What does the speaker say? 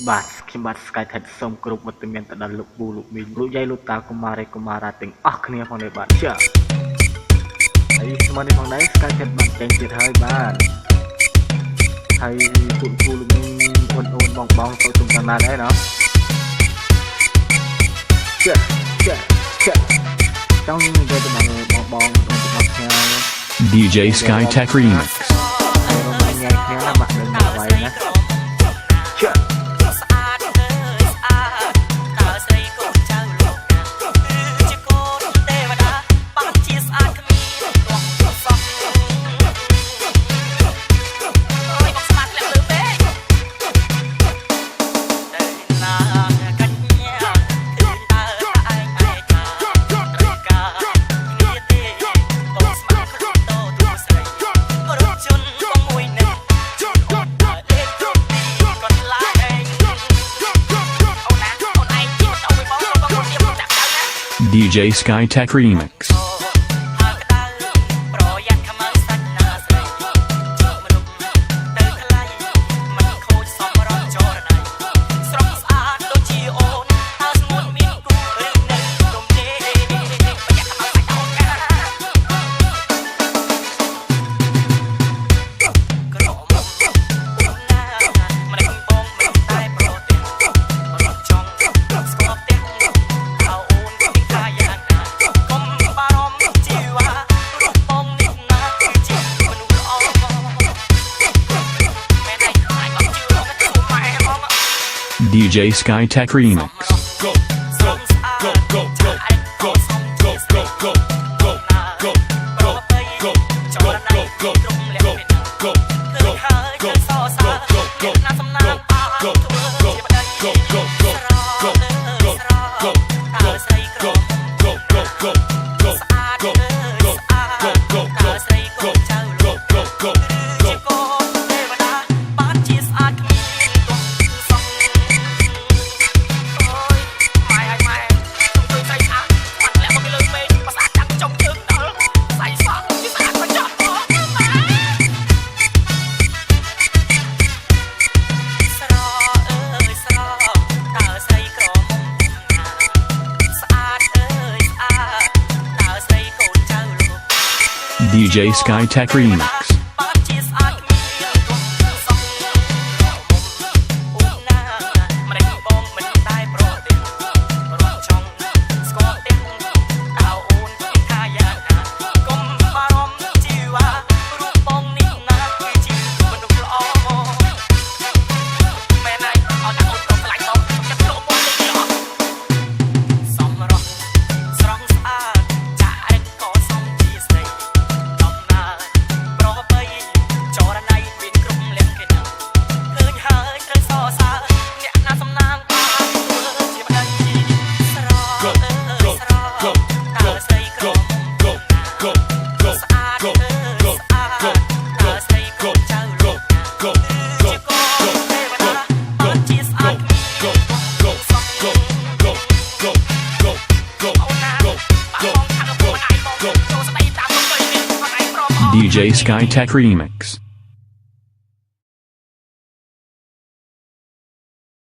បាទខ្ញុំបាទ Sky Tech សូមគ្រប់វត្តមានទៅដល់លោកពូលោកមីងលោកយាយលោកតាកុមារីកុមារាទាំងអស់គ្នាផងដែរបាទចាហើយស្មើនេះផងដែរ Sky Tech បានចេញទៀតហើយបាទហើយពូលោកមីងអូនបងចូលជុំតាមណាដែរណោះចាចង់និយាយទៅដល់បងទាំងអស់គ្នា DJ Sky Tech Remix ញ៉ៃគ្នាណាបាទនឹងអ្វីណាចាDJ Sky Tech Remix DJ Sky Tech Remix DJ Sky Tech Remix DJ Sky Tech Remix